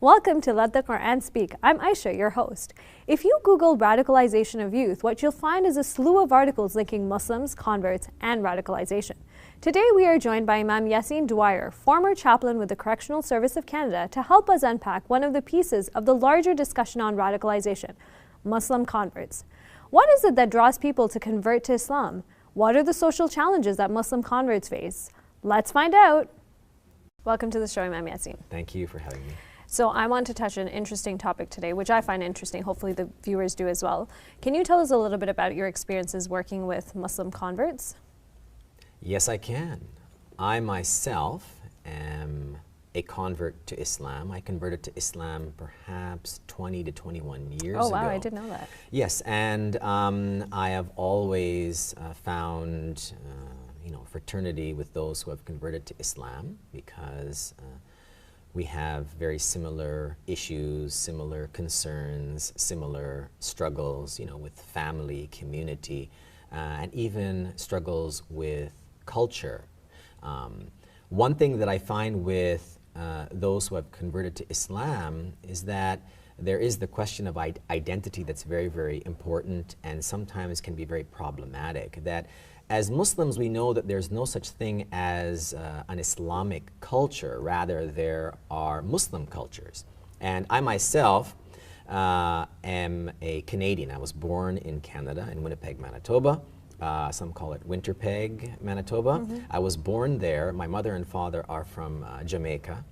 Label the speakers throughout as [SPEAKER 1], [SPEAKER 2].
[SPEAKER 1] Welcome to Let the Quran Speak. I'm Aisha, your host. If you Google radicalization of youth, what you'll find is a slew of articles linking Muslims, converts, and radicalization. Today we are joined by Imam Yassine Dwyer, former chaplain with the Correctional Service of Canada, to help us unpack one of the pieces of the larger discussion on radicalization, Muslim converts. What is it that draws people to convert to Islam? What are the social challenges that Muslim converts face? Let's find out. Welcome to the show, Imam Yassine.
[SPEAKER 2] Thank you for having me.
[SPEAKER 1] So I want to touch on an interesting topic today, which I find interesting. Hopefully the viewers do as well. Can you tell us a little bit about your experiences working with Muslim converts?
[SPEAKER 2] Yes, I can. I myself am a convert to Islam. I converted to Islam perhaps 20 to 21 years ago.
[SPEAKER 1] Oh wow, I didn't know that.
[SPEAKER 2] Yes, and I have always found fraternity with those who have converted to Islam because we have very similar issues, similar concerns, similar struggles, with family, community, and even struggles with culture. One thing that I find with those who have converted to Islam is that there is the question of identity that's very, very important and sometimes can be very problematic. That as Muslims, we know that there's no such thing as an Islamic culture. Rather, there are Muslim cultures. And I myself am a Canadian. I was born in Canada, in Winnipeg, Manitoba. Some call it Winterpeg, Manitoba. I was born there. My mother and father are from Jamaica.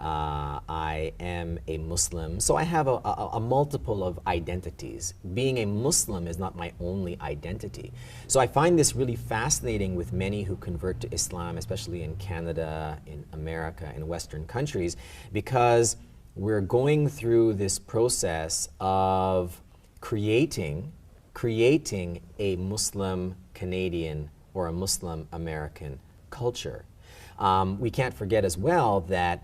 [SPEAKER 2] I am a Muslim, so I have a multiple of identities. Being a Muslim is not my only identity. So I find this really fascinating with many who convert to Islam, especially in Canada, in America, in Western countries, because we're going through this process of creating a Muslim Canadian or a Muslim American culture. We can't forget as well that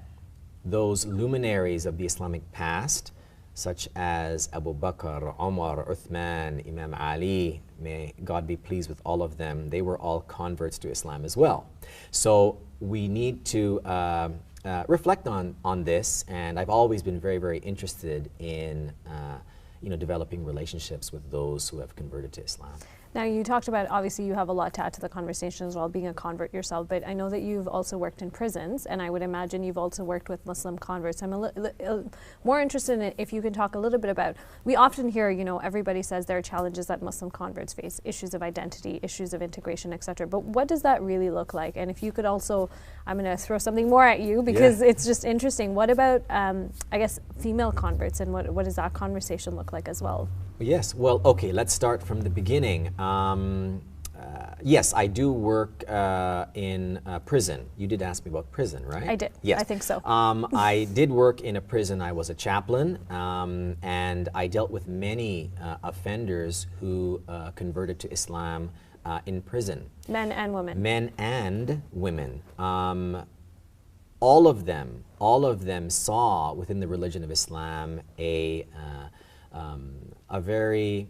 [SPEAKER 2] those luminaries of the Islamic past, such as Abu Bakr, Umar, Uthman, Imam Ali, may God be pleased with all of them, they were all converts to Islam as well. So we need to reflect on this, and I've always been very, very interested in developing relationships with those who have converted to Islam.
[SPEAKER 1] Now you talked about, obviously you have a lot to add to the conversation as well, being a convert yourself, but I know that you've also worked in prisons, and I would imagine you've also worked with Muslim converts. I'm more interested in if you can talk a little bit about, we often hear, everybody says there are challenges that Muslim converts face, issues of identity, issues of integration, etc. But what does that really look like? And if you could also, I'm going to throw something more at you because it's just interesting. What about, I guess, female converts, and what does that conversation look like as well?
[SPEAKER 2] Yes, well, okay, let's start from the beginning. Yes, I do work in prison. You did ask me about prison, right?
[SPEAKER 1] I did.
[SPEAKER 2] Yes.
[SPEAKER 1] I think so.
[SPEAKER 2] I did work in a prison. I was a chaplain, and I dealt with many offenders who converted to Islam in prison.
[SPEAKER 1] Men and women.
[SPEAKER 2] Men and women. All of them saw within the religion of Islam a very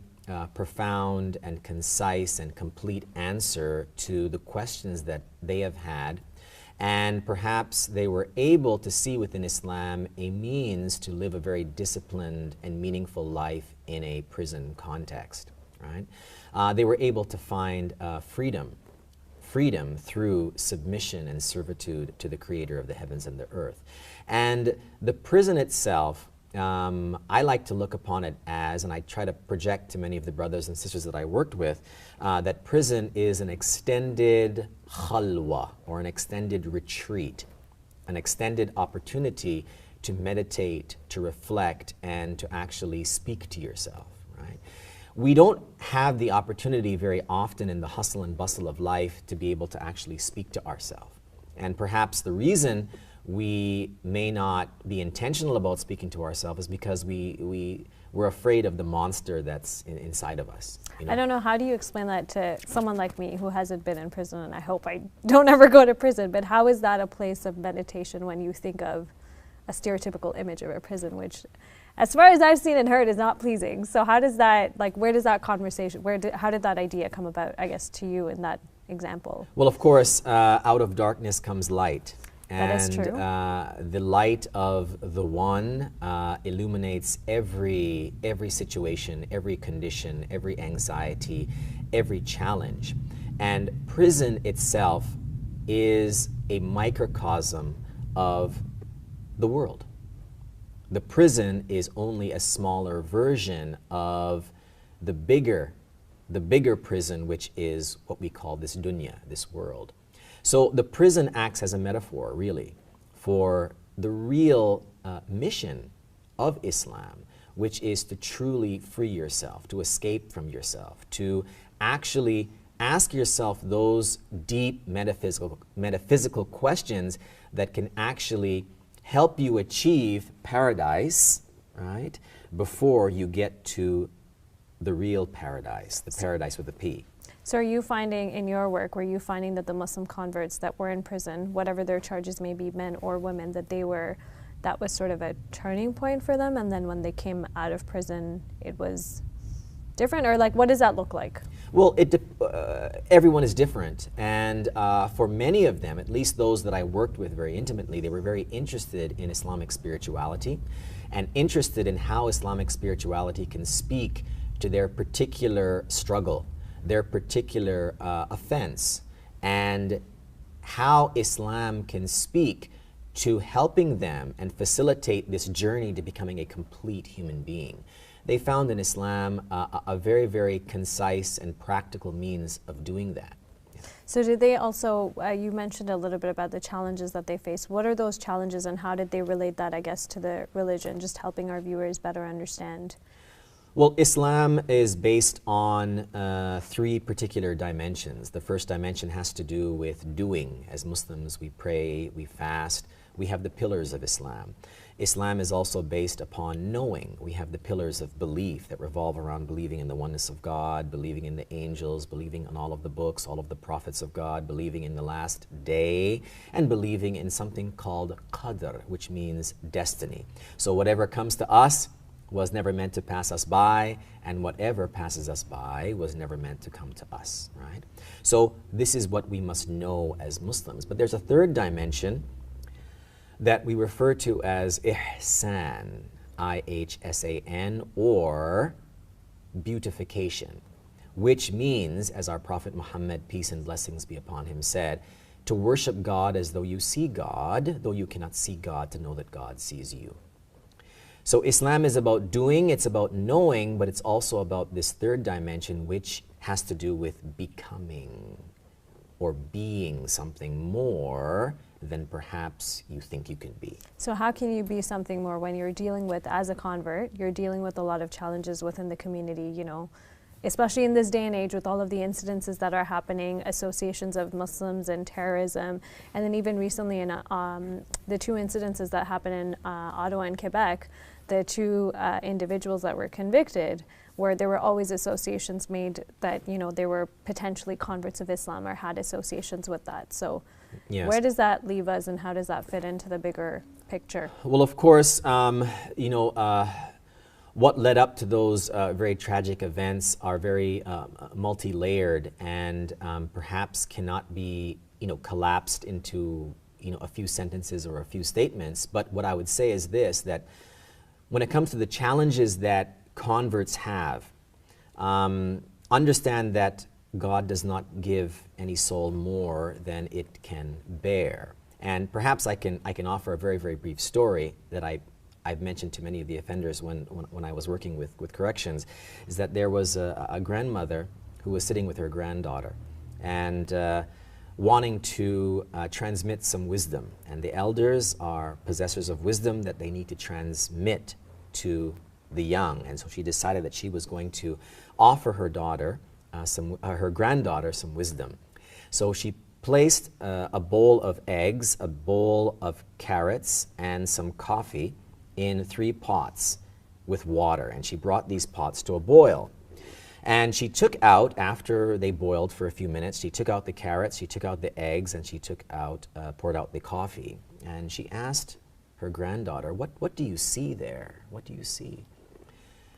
[SPEAKER 2] profound and concise and complete answer to the questions that they have had, and perhaps they were able to see within Islam a means to live a very disciplined and meaningful life in a prison context, right? They were able to find freedom through submission and servitude to the Creator of the heavens and the earth. And the prison itself, I like to look upon it as, and I try to project to many of the brothers and sisters that I worked with, that prison is an extended khalwa, or an extended retreat, an extended opportunity to meditate, to reflect, and to actually speak to yourself, right? We don't have the opportunity very often in the hustle and bustle of life to be able to actually speak to ourselves. And perhaps the reason we may not be intentional about speaking to ourselves is because we're afraid of the monster that's inside of us.
[SPEAKER 1] I don't know, how do you explain that to someone like me who hasn't been in prison, and I hope I don't ever go to prison, but how is that a place of meditation when you think of a stereotypical image of a prison, which as far as I've seen and heard is not pleasing? So how does that, where does that conversation, how did that idea come about, I guess, to you in that example?
[SPEAKER 2] Well, of course, out of darkness comes light.
[SPEAKER 1] That is true.
[SPEAKER 2] The light of the one illuminates every situation, every condition, every anxiety, every challenge. And prison itself is a microcosm of the world. The prison is only a smaller version of the bigger prison, which is what we call this dunya, this world. So the prison acts as a metaphor, really, for the real mission of Islam, which is to truly free yourself, to escape from yourself, to actually ask yourself those deep metaphysical questions that can actually help you achieve paradise, right, before you get to the real paradise, the paradise with a P.
[SPEAKER 1] So are you finding in your work, were you finding that the Muslim converts that were in prison, whatever their charges may be, men or women, that was sort of a turning point for them, and then when they came out of prison, it was different? Or like, what does that look like?
[SPEAKER 2] Well, everyone is different, and for many of them, at least those that I worked with very intimately, they were very interested in Islamic spirituality and interested in how Islamic spirituality can speak to their particular struggle, their particular offense, and how Islam can speak to helping them and facilitate this journey to becoming a complete human being. They found in Islam a very, very concise and practical means of doing that.
[SPEAKER 1] So did they also, you mentioned a little bit about the challenges that they face. What are those challenges and how did they relate that, I guess, to the religion, just helping our viewers better understand?
[SPEAKER 2] Well, Islam is based on three particular dimensions. The first dimension has to do with doing. As Muslims, we pray, we fast. We have the pillars of Islam. Islam is also based upon knowing. We have the pillars of belief that revolve around believing in the oneness of God, believing in the angels, believing in all of the books, all of the prophets of God, believing in the last day, and believing in something called qadr, which means destiny. So whatever comes to us was never meant to pass us by, and whatever passes us by was never meant to come to us, right? So this is what we must know as Muslims. But there's a third dimension that we refer to as ihsan, I-H-S-A-N, or beautification, which means, as our Prophet Muhammad, peace and blessings be upon him, said, to worship God as though you see God, though you cannot see God, to know that God sees you. So Islam is about doing, it's about knowing, but it's also about this third dimension, which has to do with becoming or being something more than perhaps you think you can be.
[SPEAKER 1] So how can you be something more when you're dealing with, as a convert, you're dealing with a lot of challenges within the community, you know, especially in this day and age with all of the incidences that are happening, associations of Muslims and terrorism, and then even recently in the two incidences that happened in Ottawa and Quebec, the two individuals that were convicted, where there were always associations made that, you know, they were potentially converts of Islam or had associations with that. So yes. Where does that leave us and how does that fit into the bigger picture?
[SPEAKER 2] Well, of course, you know, what led up to those very tragic events are very multi-layered and perhaps cannot be, you know, collapsed into, you know, a few sentences or a few statements. But what I would say is this, that when it comes to the challenges that converts have, understand that God does not give any soul more than it can bear. And perhaps I can offer a very, very brief story that I've mentioned to many of the offenders when I was working with corrections, is that there was a grandmother who was sitting with her granddaughter and wanting to transmit some wisdom. And the elders are possessors of wisdom that they need to transmit to the young. And so she decided that she was going to offer her daughter, her granddaughter, some wisdom. So she placed a bowl of eggs, a bowl of carrots, and some coffee in 3 pots with water. And she brought these pots to a boil. And she took out, after they boiled for a few minutes, she took out the carrots, she took out the eggs, and she took out, poured out the coffee. And she asked her granddaughter, what do you see there? What do you see?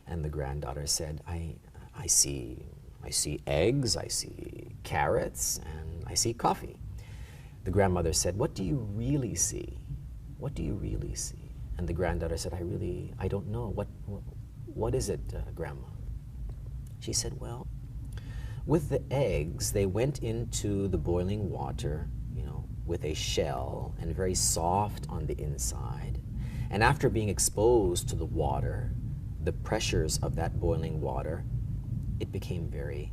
[SPEAKER 2] And the granddaughter said, I see eggs, I see carrots, and I see coffee. the grandmother said, "What do you really see? What do you really see?" And the granddaughter said, I don't know. What is it, Grandma?" She said, "Well, with the eggs, they went into the boiling water, you know, with a shell and very soft on the inside. And after being exposed to the water, the pressures of that boiling water, it became very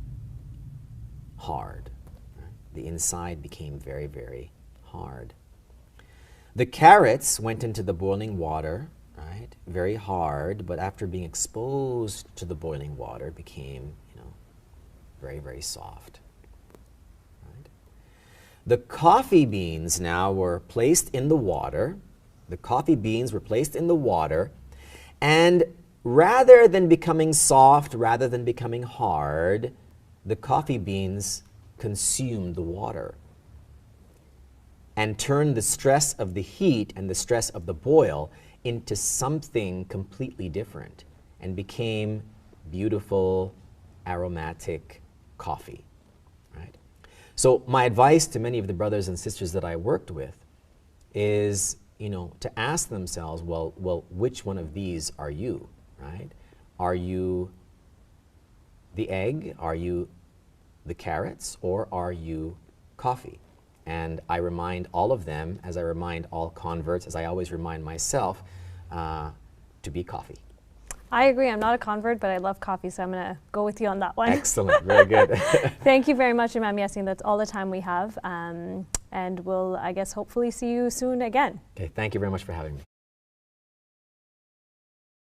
[SPEAKER 2] hard. Right? The inside became very, very hard. The carrots went into the boiling water, right? Very hard, but after being exposed to the boiling water, became, you know, very, very soft. Right? The coffee beans now were placed in the water. The coffee beans were placed in the water, and rather than becoming soft, rather than becoming hard, the coffee beans consumed the water and turned the stress of the heat and the stress of the boil into something completely different and became beautiful, aromatic coffee. Right? So my advice to many of the brothers and sisters that I worked with is, you know, to ask themselves, well, which one of these are you, right? Are you the egg? Are you the carrots? Or are you coffee? And I remind all of them, as I remind all converts, as I always remind myself, to be coffee.
[SPEAKER 1] I agree. I'm not a convert, but I love coffee, so I'm going to go with you on that one.
[SPEAKER 2] Excellent. Very good.
[SPEAKER 1] Thank you very much, Imam Yassin. That's all the time we have. And we'll, I guess, hopefully see you soon again.
[SPEAKER 2] Okay. Thank you very much for having me.